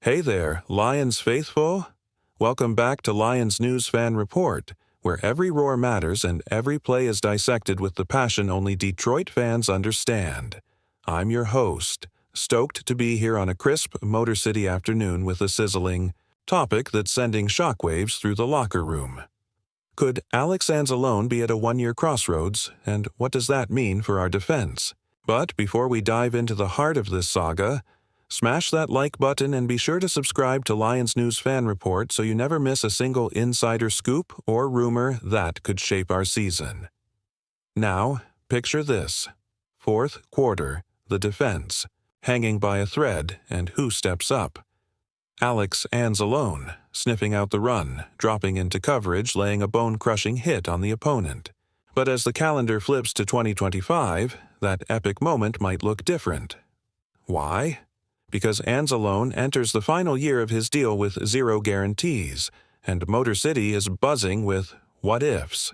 Hey there, Lions faithful! Welcome back to Lions News Fan Report, where every roar matters and every play is dissected with the passion only Detroit fans understand. I'm your host, stoked to be here on a crisp Motor City afternoon with a sizzling topic that's sending shockwaves through the locker room. Could Alex Anzalone be at a one-year crossroads, and what does that mean for our defense? But before we dive into the heart of this saga, smash that like button and be sure to subscribe to Lions News Fan Report so you never miss a single insider scoop or rumor that could shape our season. Now, picture this. Fourth quarter, the defense, hanging by a thread, and who steps up? Alex Anzalone, sniffing out the run, dropping into coverage, laying a bone-crushing hit on the opponent. But as the calendar flips to 2025, that epic moment might look different. Why? Because Anzalone enters the final year of his deal with zero guarantees, and Motor City is buzzing with what-ifs.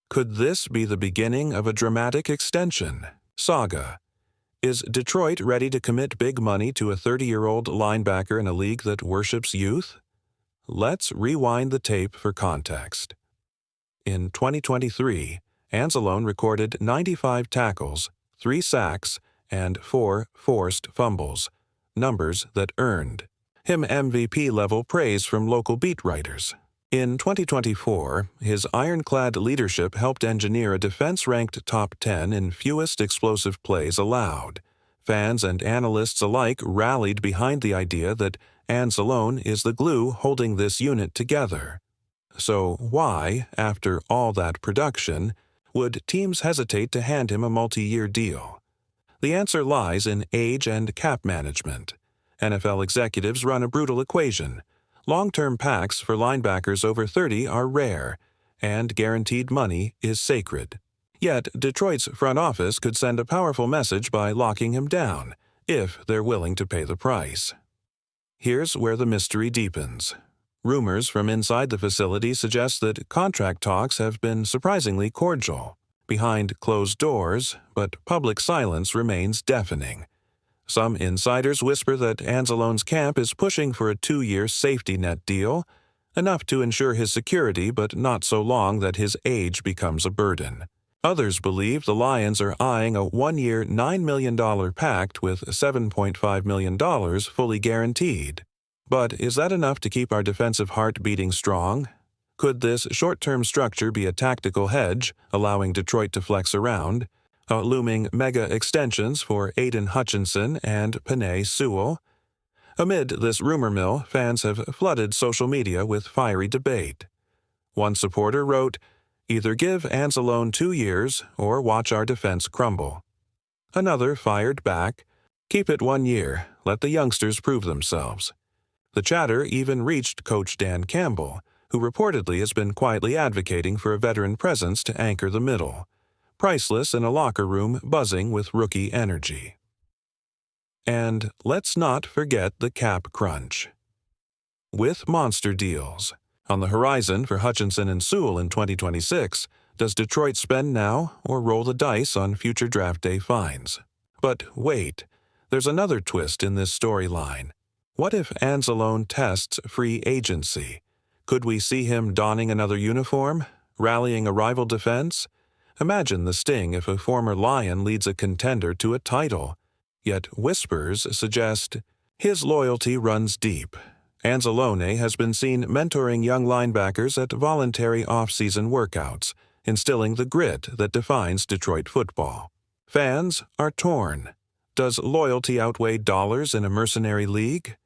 Could this be the beginning of a dramatic extension? Saga. Is Detroit ready to commit big money to a 30-year-old linebacker in a league that worships youth? Let's rewind the tape for context. In 2023, Anzalone recorded 95 tackles, 3 sacks, and 4 forced fumbles, numbers that earned him MVP-level praise from local beat writers. In 2024, his ironclad leadership helped engineer a defense ranked top 10 in fewest explosive plays allowed. Fans and analysts alike rallied behind the idea that Anzalone is the glue holding this unit together. So why, after all that production, would teams hesitate to hand him a multi-year deal? The answer lies in age and cap management. NFL executives run a brutal equation. Long-term packs for linebackers over 30 are rare, and guaranteed money is sacred. Yet, Detroit's front office could send a powerful message by locking him down, if they're willing to pay the price. Here's where the mystery deepens. Rumors from inside the facility suggest that contract talks have been surprisingly cordial, behind closed doors, but public silence remains deafening. Some insiders whisper that Anzalone's camp is pushing for a 2-year safety net deal, enough to ensure his security but not so long that his age becomes a burden. Others believe the Lions are eyeing a 1-year $9 million pact with $7.5 million fully guaranteed. But is that enough to keep our defensive heart beating strong? Could this short-term structure be a tactical hedge, allowing Detroit to flex around, looming mega extensions for Aiden Hutchinson and Penei Sewell? Amid this rumor mill, fans have flooded social media with fiery debate. One supporter wrote, "Either give Anzalone 2 years or watch our defense crumble." Another fired back, "Keep it 1 year, let the youngsters prove themselves." The chatter even reached Coach Dan Campbell, who reportedly has been quietly advocating for a veteran presence to anchor the middle, priceless in a locker room buzzing with rookie energy. And let's not forget the cap crunch. With monster deals on the horizon for Hutchinson and Sewell in 2026, does Detroit spend now or roll the dice on future draft day fines? But wait, there's another twist in this storyline. What if Anzalone tests free agency? Could we see him donning another uniform, rallying a rival defense? Imagine the sting if a former Lion leads a contender to a title. Yet whispers suggest his loyalty runs deep. Anzalone has been seen mentoring young linebackers at voluntary off-season workouts, instilling the grit that defines Detroit football. Fans are torn. Does loyalty outweigh dollars in a mercenary league?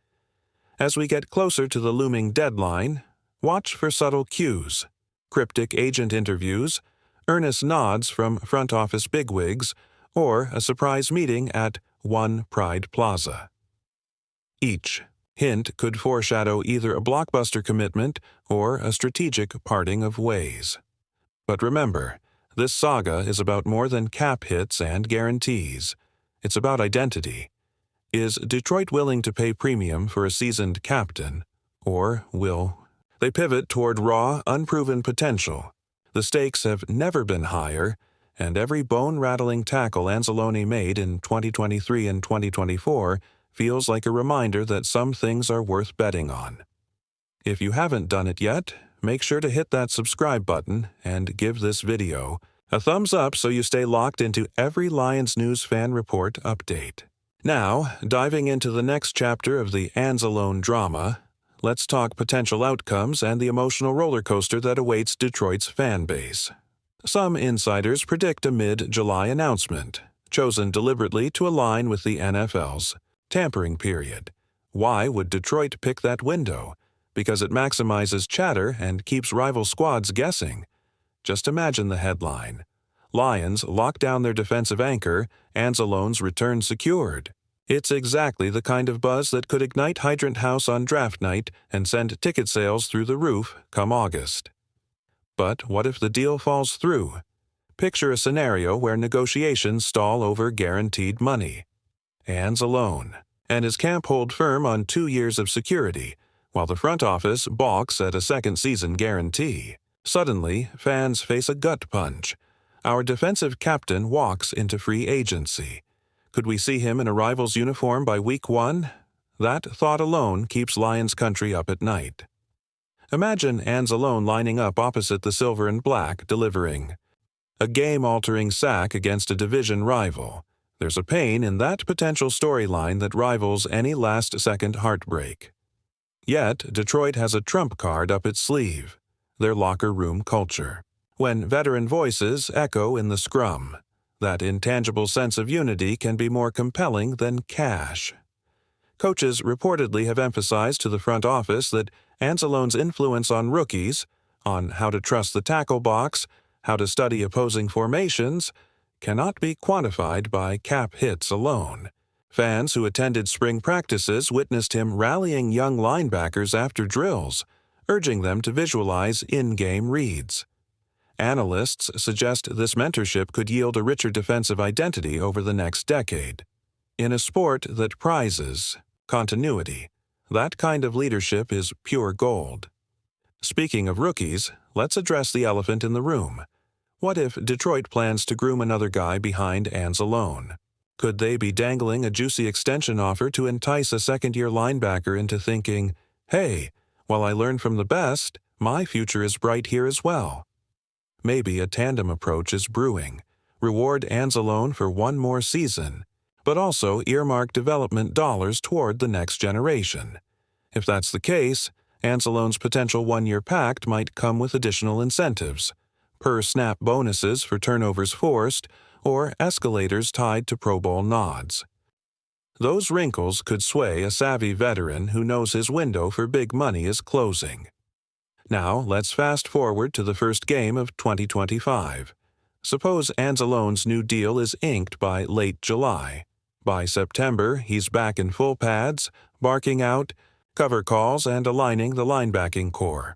As we get closer to the looming deadline, watch for subtle cues, cryptic agent interviews, earnest nods from front office bigwigs, or a surprise meeting at One Pride Plaza. Each hint could foreshadow either a blockbuster commitment or a strategic parting of ways. But remember, this saga is about more than cap hits and guarantees. It's about identity. Is Detroit willing to pay premium for a seasoned captain, or will they pivot toward raw, unproven potential? The stakes have never been higher, and every bone-rattling tackle Anzalone made in 2023 and 2024 feels like a reminder that some things are worth betting on. If you haven't done it yet, make sure to hit that subscribe button and give this video a thumbs up so you stay locked into every Lions News Fan Report update. Now, diving into the next chapter of the Anzalone drama, let's talk potential outcomes and the emotional roller coaster that awaits Detroit's fan base. Some insiders predict a mid-July announcement, chosen deliberately to align with the NFL's tampering period. Why would Detroit pick that window? Because it maximizes chatter and keeps rival squads guessing. Just imagine the headline: Lions lock down their defensive anchor, Anzalone's return secured. It's exactly the kind of buzz that could ignite Hydrant House on draft night and send ticket sales through the roof come August. But what if the deal falls through? Picture a scenario where negotiations stall over guaranteed money. Anzalone and his camp hold firm on 2 years of security, while the front office balks at a second season guarantee. Suddenly, fans face a gut punch. Our defensive captain walks into free agency. Could we see him in a rival's uniform by week 1? That thought alone keeps Lions country up at night. Imagine Anzalone lining up opposite the silver and black, delivering a game-altering sack against a division rival. There's a pain in that potential storyline that rivals any last-second heartbreak. Yet, Detroit has a trump card up its sleeve: their locker room culture. When veteran voices echo in the scrum, that intangible sense of unity can be more compelling than cash. Coaches reportedly have emphasized to the front office that Anzalone's influence on rookies, on how to trust the tackle box, how to study opposing formations, cannot be quantified by cap hits alone. Fans who attended spring practices witnessed him rallying young linebackers after drills, urging them to visualize in-game reads. Analysts suggest this mentorship could yield a richer defensive identity over the next decade. In a sport that prizes continuity, that kind of leadership is pure gold. Speaking of rookies, let's address the elephant in the room. What if Detroit plans to groom another guy behind Anzalone? Could they be dangling a juicy extension offer to entice a second-year linebacker into thinking, "Hey, while I learn from the best, my future is bright here as well"? Maybe a tandem approach is brewing. Reward Anzalone for one more season, but also earmark development dollars toward the next generation. If that's the case, Anzalone's potential one-year pact might come with additional incentives: per-snap bonuses for turnovers forced, or escalators tied to Pro Bowl nods. Those wrinkles could sway a savvy veteran who knows his window for big money is closing. Now, let's fast forward to the first game of 2025. Suppose Anzalone's new deal is inked by late July. By September, he's back in full pads, barking out cover calls and aligning the linebacking core.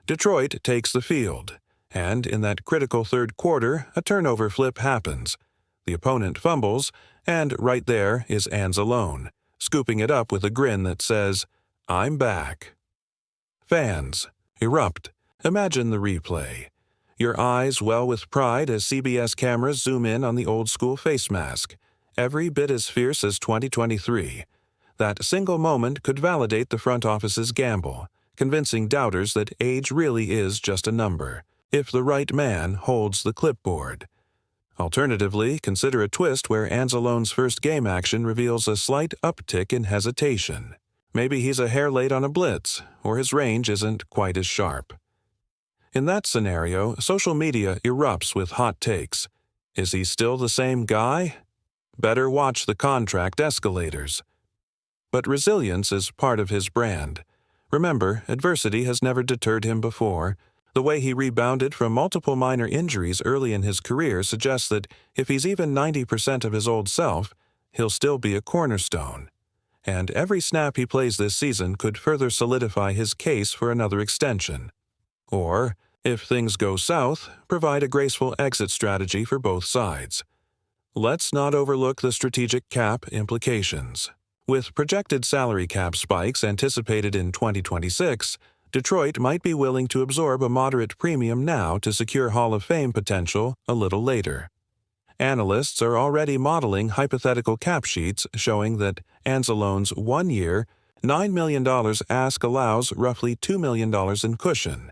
Detroit takes the field, and in that critical third quarter, a turnover flip happens. The opponent fumbles, and right there is Anzalone, scooping it up with a grin that says, "I'm back." Fans erupt. Imagine the replay. Your eyes well with pride as CBS cameras zoom in on the old-school face mask, every bit as fierce as 2023. That single moment could validate the front office's gamble, convincing doubters that age really is just a number, if the right man holds the clipboard. Alternatively, consider a twist where Anzalone's first game action reveals a slight uptick in hesitation. Maybe he's a hair late on a blitz, or his range isn't quite as sharp. In that scenario, social media erupts with hot takes. Is he still the same guy? Better watch the contract escalators. But resilience is part of his brand. Remember, adversity has never deterred him before. The way he rebounded from multiple minor injuries early in his career suggests that if he's even 90% of his old self, he'll still be a cornerstone. And every snap he plays this season could further solidify his case for another extension. Or, if things go south, provide a graceful exit strategy for both sides. Let's not overlook the strategic cap implications. With projected salary cap spikes anticipated in 2026, Detroit might be willing to absorb a moderate premium now to secure Hall of Fame potential a little later. Analysts are already modeling hypothetical cap sheets showing that Anzalone's 1-year, $9 million ask allows roughly $2 million in cushion.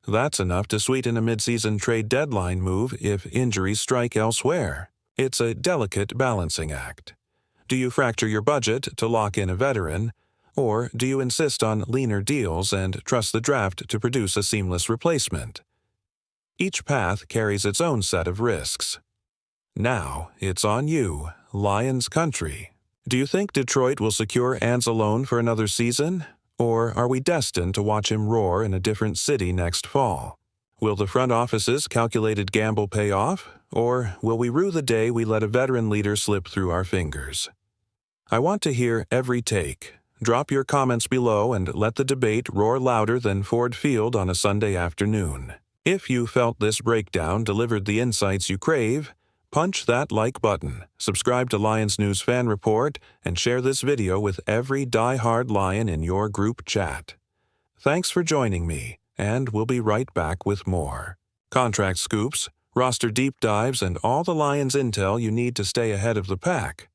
That's enough to sweeten a midseason trade deadline move if injuries strike elsewhere. It's a delicate balancing act. Do you fracture your budget to lock in a veteran, or do you insist on leaner deals and trust the draft to produce a seamless replacement? Each path carries its own set of risks. Now, it's on you, Lions country. Do you think Detroit will secure Anzalone for another season, or are we destined to watch him roar in a different city next fall? Will the front office's calculated gamble pay off, or will we rue the day we let a veteran leader slip through our fingers? I want to hear every take. Drop your comments below and let the debate roar louder than Ford Field on a Sunday afternoon. If you felt this breakdown delivered the insights you crave, punch that like button, subscribe to Lions News Fan Report, and share this video with every die-hard Lion in your group chat. Thanks for joining me, and we'll be right back with more. Contract scoops, roster deep dives, and all the Lions intel you need to stay ahead of the pack.